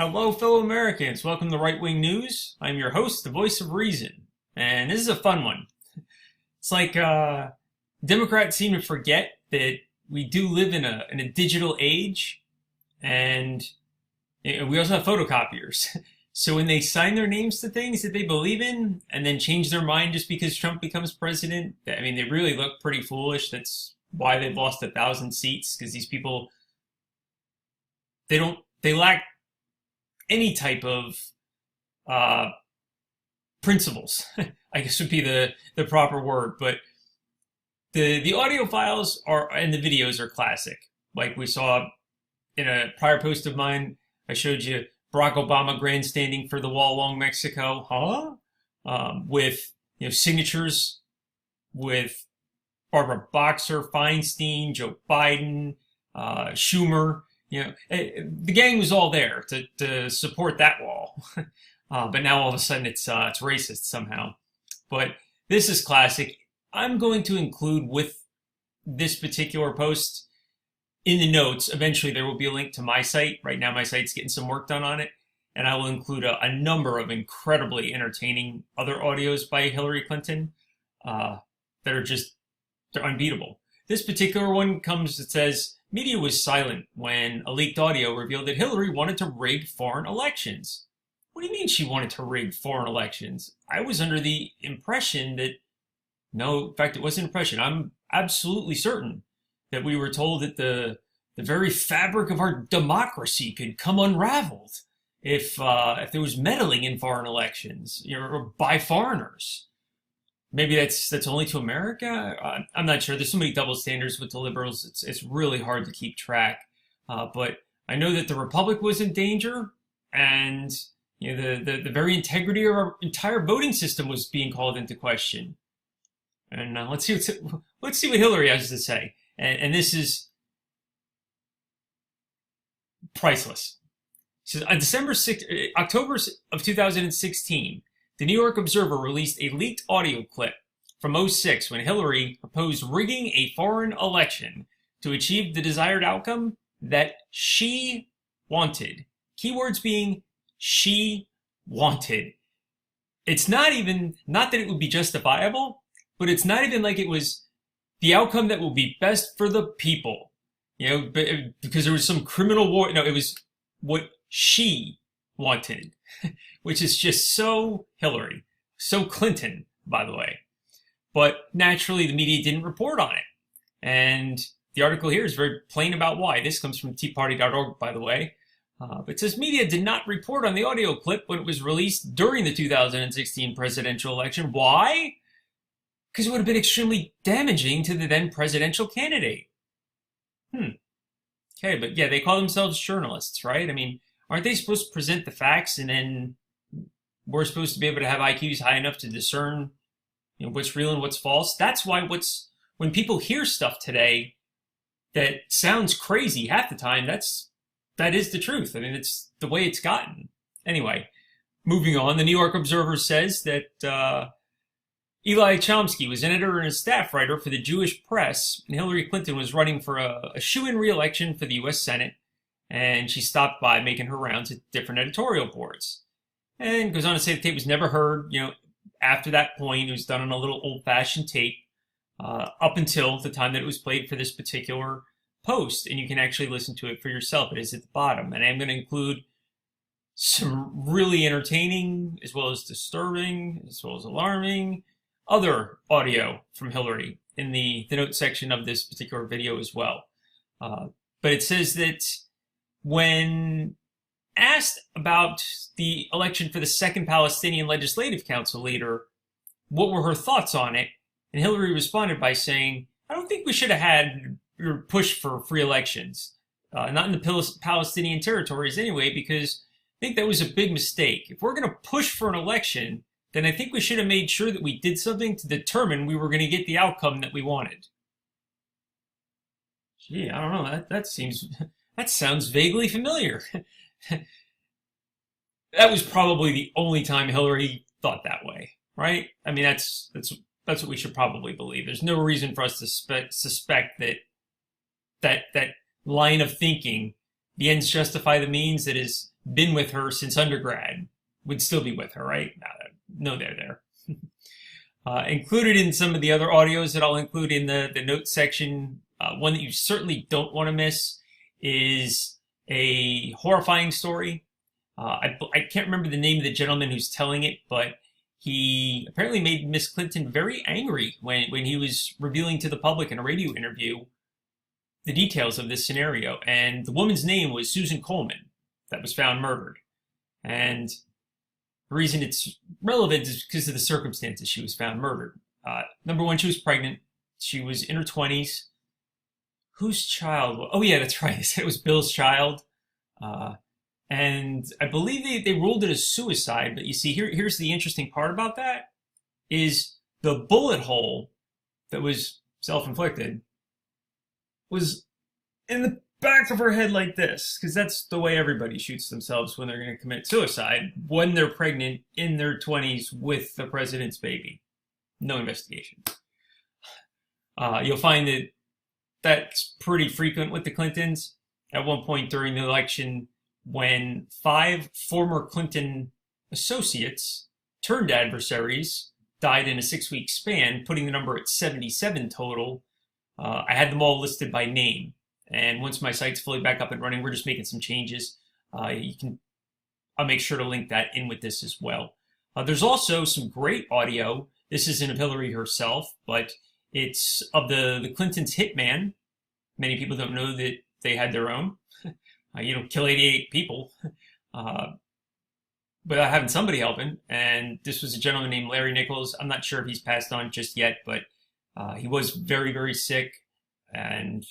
Hello, fellow Americans. Welcome to Right Wing News. I'm your host, the voice of reason. And this is a fun one. It's like Democrats seem to forget that we do live in a digital age, and we also have photocopiers. So when they sign their names to things that they believe in and then change their mind just because Trump becomes president, I mean, they really look pretty foolish. That's why they've lost 1,000 seats, because these people, they lack any type of principles, I guess would be the proper word. But the audio files are and the videos are classic. Like we saw in a prior post of mine, I showed you Barack Obama grandstanding for the wall along Mexico, with signatures with Barbara Boxer, Feinstein, Joe Biden, Schumer. The gang was all there to support that wall. But now all of a sudden it's racist somehow. But this is classic. I'm going to include with this particular post in the notes. Eventually there will be a link to my site. Right now my site's getting some work done on it. And I will include a number of incredibly entertaining other audios by Hillary Clinton that are they're unbeatable. This particular one it says, media was silent when a leaked audio revealed that Hillary wanted to rig foreign elections. What do you mean she wanted to rig foreign elections? I was under the impression that, no, in fact, it wasn't an impression. I'm absolutely certain that we were told that the very fabric of our democracy could come unraveled if there was meddling in foreign elections, or by foreigners. Maybe that's only to America. I'm not sure. There's so many double standards with the liberals. It's really hard to keep track. But I know that the Republic was in danger, and the very integrity of our entire voting system was being called into question. And let's see what Hillary has to say. And this is priceless. It says on October of 2016. The New York Observer released a leaked audio clip from '06 when Hillary proposed rigging a foreign election to achieve the desired outcome that she wanted. Keywords being she wanted. It's not that it would be justifiable, but it's not even like it was the outcome that will be best for the people. Because there was some criminal war. No, it was what she wanted. Which is just so Hillary, so Clinton, by the way. But naturally, the media didn't report on it. And the article here is very plain about why. This comes from teaparty.org, by the way. But it says media did not report on the audio clip when it was released during the 2016 presidential election. Why? Because it would have been extremely damaging to the then presidential candidate. Okay, but yeah, they call themselves journalists, right? I mean, aren't they supposed to present the facts, and then we're supposed to be able to have IQs high enough to discern, what's real and what's false? That's why when people hear stuff today that sounds crazy half the time, that is the truth. I mean, it's the way it's gotten. Anyway, moving on, the New York Observer says that Eli Chomsky was an editor and a staff writer for the Jewish Press, and Hillary Clinton was running for a shoo-in re-election for the U.S. Senate. And she stopped by making her rounds at different editorial boards. And goes on to say the tape was never heard. After that point, it was done on a little old-fashioned tape up until the time that it was played for this particular post. And you can actually listen to it for yourself. It is at the bottom. And I'm going to include some really entertaining, as well as disturbing, as well as alarming, other audio from Hillary in the note section of this particular video as well. But it says that when asked about the election for the Second Palestinian Legislative Council leader, what were her thoughts on it? And Hillary responded by saying, I don't think we should have had or pushed for free elections, not in the Palestinian territories anyway, because I think that was a big mistake. If we're going to push for an election, then I think we should have made sure that we did something to determine we were going to get the outcome that we wanted. Gee, I don't know. That sounds vaguely familiar. That was probably the only time Hillary thought that way, right? I mean, that's what we should probably believe. There's no reason for us to suspect that line of thinking the ends justify the means, that has been with her since undergrad, would still be with her, right? No, they're there. Included in some of the other audios that I'll include in the notes section, one that you certainly don't want to miss is a horrifying story. I can't remember the name of the gentleman who's telling it, but he apparently made Miss Clinton very angry when he was revealing to the public in a radio interview the details of this scenario. And the woman's name was Susan Coleman, that was found murdered. And the reason it's relevant is because of the circumstances she was found murdered. Number one, she was pregnant. She was in her 20s. Whose child? Oh, yeah, that's right. It was Bill's child. And I believe they ruled it as suicide. But you see, here's the interesting part about that, is the bullet hole that was self-inflicted was in the back of her head like this, because that's the way everybody shoots themselves when they're going to commit suicide, when they're pregnant in their 20s with the president's baby. No investigation. You'll find that that's pretty frequent with the Clintons. At one point during the election, when 5 former Clinton associates turned adversaries died in a 6-week span, putting the number at 77 total, I had them all listed by name. And once my site's fully back up and running, we're just making some changes. I'll make sure to link that in with this as well. There's also some great audio. This isn't of Hillary herself, but it's of the Clintons' hitman. Many people don't know that they had their own. You don't kill 88 people without having somebody helping. And this was a gentleman named Larry Nichols. I'm not sure if he's passed on just yet, but he was very, very sick, and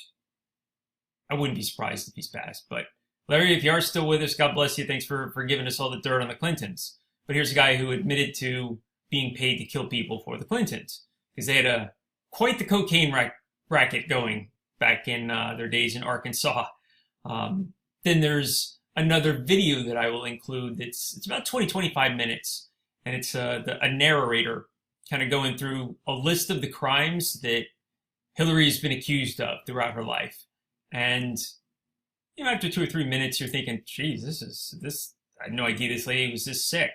I wouldn't be surprised if he's passed. But Larry, if you are still with us, God bless you. Thanks for giving us all the dirt on the Clintons. But here's a guy who admitted to being paid to kill people for the Clintons, because they had quite the cocaine racket going back in their days in Arkansas. Then there's another video that I will include. It's about 20-25 minutes, and it's a narrator kind of going through a list of the crimes that Hillary's been accused of throughout her life. And after 2 or 3 minutes, you're thinking, geez, this I had no idea this lady was this sick.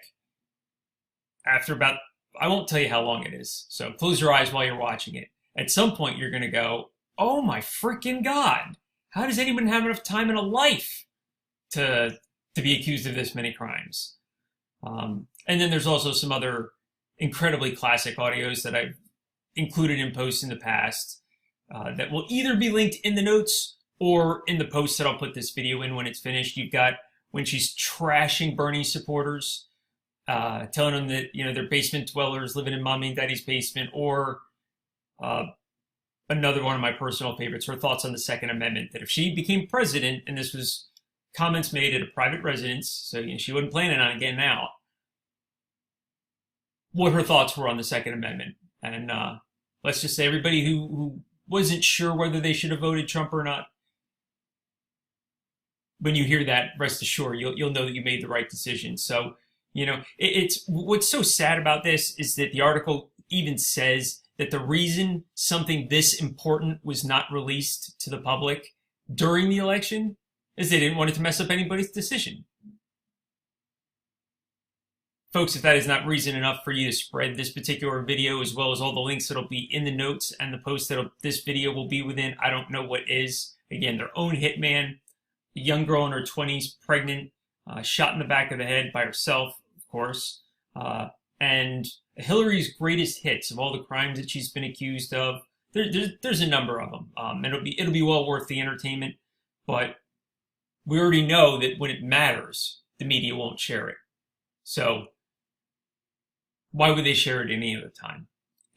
After about, I won't tell you how long it is, so close your eyes while you're watching it. At some point, you're going to go, oh my freaking God, how does anyone have enough time in a life to be accused of this many crimes? And then there's also some other incredibly classic audios that I've included in posts in the past that will either be linked in the notes or in the post that I'll put this video in when it's finished. You've got when she's trashing Bernie supporters, telling them that they're basement dwellers living in mommy and daddy's basement, or another one of my personal favorites, her thoughts on the Second Amendment, that if she became president, and this was comments made at a private residence, so she wasn't planning on getting out, what her thoughts were on the Second Amendment. And let's just say everybody who wasn't sure whether they should have voted Trump or not, when you hear that, rest assured, you'll know that you made the right decision. So, it's what's so sad about this is that the article even says that the reason something this important was not released to the public during the election is they didn't want it to mess up anybody's decision. Folks, if that is not reason enough for you to spread this particular video, as well as all the links that'll be in the notes and the post that this video will be within, I don't know what is. Again, their own hitman, a young girl in her 20s, pregnant, shot in the back of the head by herself, of course, and Hillary's greatest hits of all the crimes that she's been accused of. There's a number of them. It'll be well worth the entertainment, but we already know that when it matters, the media won't share it. So why would they share it any other time?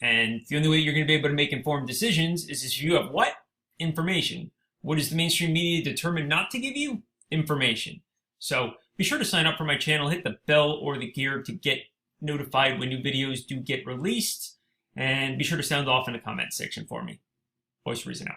And the only way you're going to be able to make informed decisions is if you have what? Information. What is the mainstream media determined not to give you? Information. So be sure to sign up for my channel, hit the bell or the gear to get notified when new videos do get released, and be sure to sound off in the comments section for me. Voice Reason out.